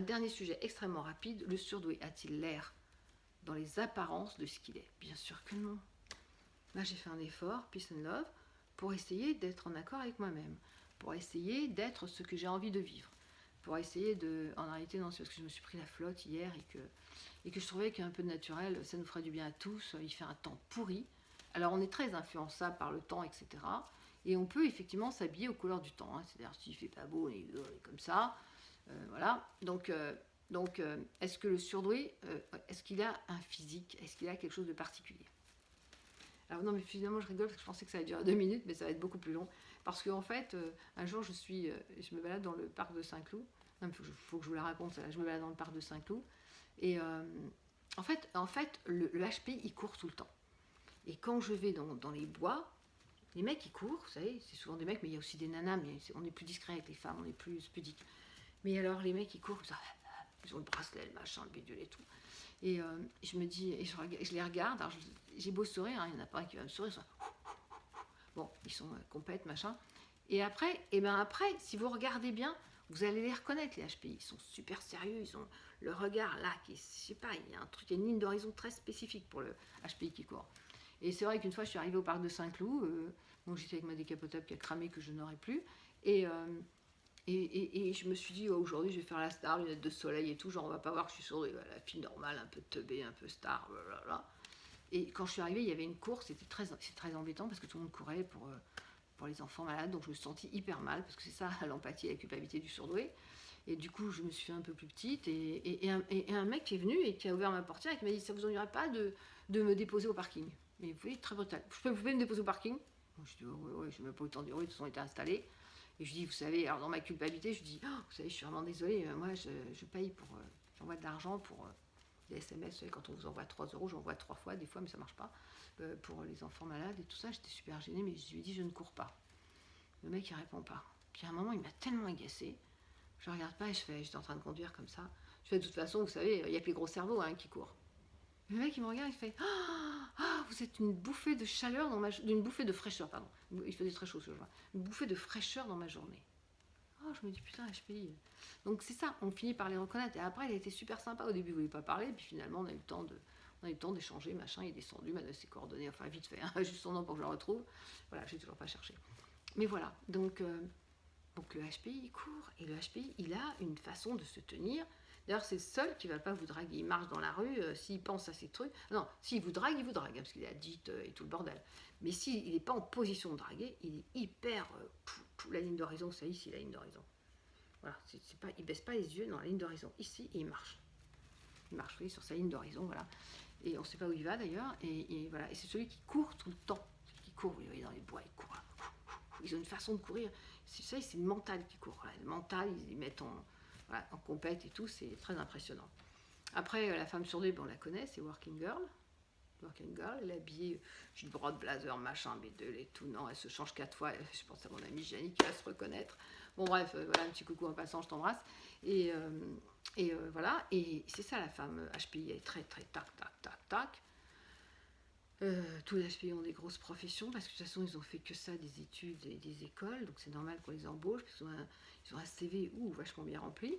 Un dernier sujet extrêmement rapide, le surdoué a-t-il l'air dans les apparences de ce qu'il est? Bien sûr que non. Là, j'ai fait un effort, peace and love, pour essayer d'être en accord avec moi-même, pour essayer d'être ce que j'ai envie de vivre, pour essayer de... En réalité, non, c'est parce que je me suis pris la flotte hier et que je trouvais qu'un peu de naturel, ça nous ferait du bien à tous. Il fait un temps pourri. Alors, on est très influençable par le temps, etc. Et on peut effectivement s'habiller aux couleurs du temps. Hein. C'est-à-dire, s'il fait pas beau, on est comme ça. Voilà. Donc, est-ce que le surdoué, est-ce qu'il a un physique? Est-ce qu'il a quelque chose de particulier? Alors non, mais finalement, je rigole parce que je pensais que ça allait durer 2 minutes, mais ça va être beaucoup plus long. Parce qu'en fait, un jour, je me balade dans le parc de Saint-Cloud. Non, il faut que je vous la raconte, ça. Je me balade dans le parc de Saint-Cloud. Et en fait le HPI, il court tout le temps. Et quand je vais dans les bois, les mecs, ils courent, vous savez, c'est souvent des mecs, mais il y a aussi des nanas, mais on est plus discret avec les femmes, on est plus pudique. Mais alors, les mecs, ils courent, ils ont le bracelet, le machin, le bidule et tout. Et je me dis, et je les regarde, alors j'ai beau sourire, hein, il n'y en a pas un qui va me sourire, bon, ils sont compètes, machin. Et après, si vous regardez bien, vous allez les reconnaître, les HPI. Ils sont super sérieux, ils ont le regard là, je sais pas, il y a un truc, il y a une ligne d'horizon très spécifique pour le HPI qui court. Et c'est vrai qu'une fois, je suis arrivée au parc de Saint-Cloud, donc j'étais avec ma décapotable qui a cramé, que je n'aurais plus, et je me suis dit, oh, aujourd'hui, je vais faire la star, lunettes de soleil et tout, genre, on va pas voir que je suis sourde, la fille normale, un peu teubée, un peu star, blablabla. Et quand je suis arrivée, il y avait une course, c'est très embêtant parce que tout le monde courait pour les enfants malades, donc je me suis sentie hyper mal, parce que c'est ça, l'empathie et la culpabilité du surdoué. Et du coup, je me suis fait un peu plus petite, et un mec qui est venu et qui a ouvert ma portière et qui m'a dit, ça vous ennuierait pas de me déposer au parking? Mais vous voyez, très brutal. Vous pouvez me déposer au parking? Moi, je dis, ouais, je n'ai même pas eu le temps de dire oui, de toute façon, on était installés. Et je dis, vous savez, alors dans ma culpabilité, je dis, oh, vous savez, je suis vraiment désolée, moi, je paye pour, j'envoie de l'argent pour des SMS, vous savez, quand on vous envoie 3 euros, j'envoie 3 fois, des fois, mais ça marche pas, pour les enfants malades et tout ça. J'étais super gênée, mais je lui ai dit, je ne cours pas. Le mec, il répond pas. Puis à un moment, il m'a tellement agacée, je regarde pas et j'étais en train de conduire comme ça. Je fais, de toute façon, vous savez, il n'y a que les gros cerveaux hein, qui courent. Le mec, il me regarde, il fait, vous êtes une bouffée de chaleur une bouffée de fraîcheur, pardon. Il faisait très chaud ce jour-là. Une bouffée de fraîcheur dans ma journée. Oh, je me dis, putain, HPI. Donc c'est ça, on finit par les reconnaître. Et après, il a été super sympa. Au début, il ne voulait pas parler. Puis finalement, on a eu le temps d'échanger, machin. Il est descendu, m'a donné ses coordonnées, enfin vite fait, hein, juste son nom pour que je le retrouve. Voilà, j'ai toujours pas cherché. Mais voilà, donc le HPI, il court. Et le HPI, il a une façon de se tenir. D'ailleurs, c'est le seul qui ne va pas vous draguer. Il marche dans la rue, s'il pense à ces trucs. Non, s'il vous drague, hein, parce qu'il est addict et tout le bordel. Mais s'il n'est pas en position de draguer, il est hyper. La ligne d'horizon, vous savez, ici, la ligne d'horizon. Voilà, il ne baisse pas les yeux dans la ligne d'horizon. Ici, et il marche. Il marche, vous voyez, sur sa ligne d'horizon, voilà. Et on ne sait pas où il va d'ailleurs. Et voilà. Et c'est celui qui court tout le temps. Celui qui court, vous voyez, dans les bois, il court. Ils ont une façon de courir. C'est le mental qui court. Voilà. Le mental, ils mettent en compète et tout, c'est très impressionnant. Après, la femme surdouée, on la connaît, c'est Working Girl. Working Girl, elle est habillée, j'ai une brode blazer, machin, bédel et tout. Non, elle se change 4 fois. Je pense à mon amie Jenny qui va se reconnaître. Bon, bref, voilà, un petit coucou en passant, je t'embrasse. Et voilà, et c'est ça la femme HPI, elle est très, très tac, tac, tac, tac. Tous les HPI ont des grosses professions parce que de toute façon ils ont fait que ça, des études et des écoles, donc c'est normal qu'on les embauche parce qu'ils ont un CV vachement bien rempli.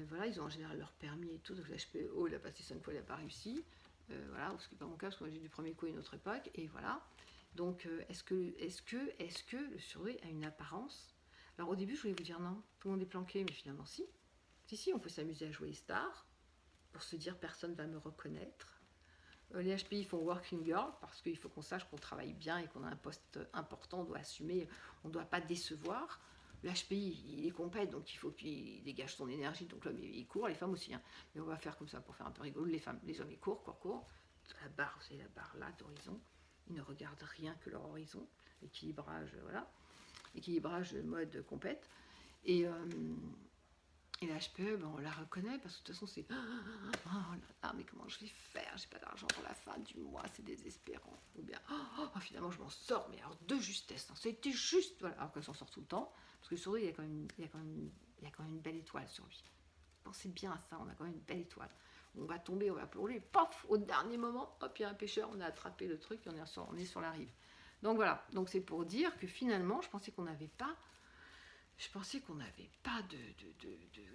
Voilà, ils ont en général leur permis et tout, donc l'HPO il a passé 5 fois, il n'a pas réussi. Voilà, ce qui n'est pas mon cas parce que moi j'ai du premier coup à une autre époque, et voilà. Donc est-ce que le surdoué a une apparence? Alors au début je voulais vous dire non, tout le monde est planqué, mais finalement si. Si, on peut s'amuser à jouer star pour se dire personne ne va me reconnaître. Les HPI font Working Girl parce qu'il faut qu'on sache qu'on travaille bien et qu'on a un poste important, on doit assumer, on ne doit pas décevoir. Le HPI, il est compète, donc il faut qu'il dégage son énergie, donc l'homme il court, les femmes aussi. Hein. Mais on va faire comme ça pour faire un peu rigolo. Les hommes ils courent. La barre, c'est la barre là d'horizon. Ils ne regardent rien que leur horizon. Équilibrage, voilà. Équilibrage mode compète. Et la HPE, on la reconnaît parce que de toute façon, c'est oh là là, mais comment je vais faire? J'ai pas d'argent pour la fin du mois, c'est désespérant. Ou bien, finalement, je m'en sors, mais alors de justesse. Hein, c'était juste, voilà, alors qu'elle s'en sort tout le temps. Parce que sur lui, il y a quand même une belle étoile sur lui. Pensez bien à ça, on a quand même une belle étoile. On va tomber, on va plonger, pof, au dernier moment, hop, il y a un pêcheur, on a attrapé le truc, et on est sur la rive. Donc voilà, donc c'est pour dire que finalement, je pensais qu'on n'avait pas Je pensais qu'on n'avait pas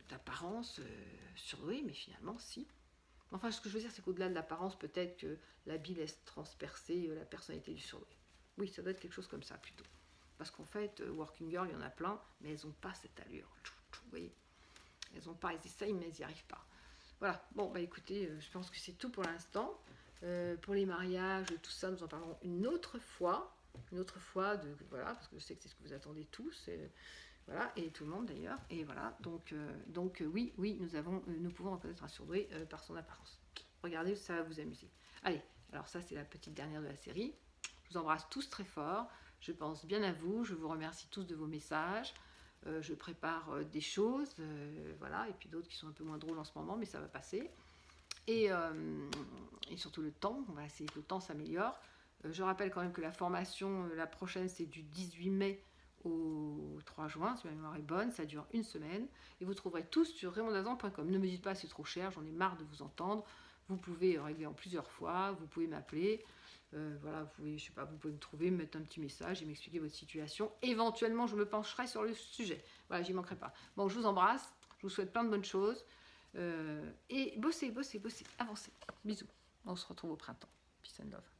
d'apparence surdouée, mais finalement, si. Enfin, ce que je veux dire, c'est qu'au-delà de l'apparence, peut-être que l'habit laisse transpercer la personnalité du surdoué. Oui, ça doit être quelque chose comme ça, plutôt. Parce qu'en fait, Working Girl, il y en a plein, mais elles n'ont pas cette allure. Vous voyez, elles n'ont pas, elles essayent, mais elles n'y arrivent pas. Voilà, bon, bah écoutez, je pense que c'est tout pour l'instant. Pour les mariages, tout ça, nous en parlerons une autre fois. Voilà, parce que je sais que c'est ce que vous attendez tous. Voilà, et tout le monde d'ailleurs. Et voilà, donc oui, nous pouvons reconnaître un surdoué par son apparence. Regardez, ça va vous amuser. Allez, alors ça c'est la petite dernière de la série. Je vous embrasse tous très fort. Je pense bien à vous. Je vous remercie tous de vos messages. Je prépare des choses, voilà, et puis d'autres qui sont un peu moins drôles en ce moment, mais ça va passer. Et surtout le temps, on va essayer que le temps s'améliore. Je rappelle quand même que la formation, la prochaine, c'est du 18 mai au 3 juin, si ma mémoire est bonne, ça dure une semaine. Et vous trouverez tous sur raymondazan.com. Ne me dites pas c'est trop cher, j'en ai marre de vous entendre. Vous pouvez régler en plusieurs fois, vous pouvez m'appeler. Voilà, vous pouvez, je sais pas, vous pouvez me trouver, me mettre un petit message et m'expliquer votre situation. Éventuellement, je me pencherai sur le sujet. Voilà, j'y manquerai pas. Bon, je vous embrasse, je vous souhaite plein de bonnes choses. Et bossez, avancez. Bisous. On se retrouve au printemps. Peace and love.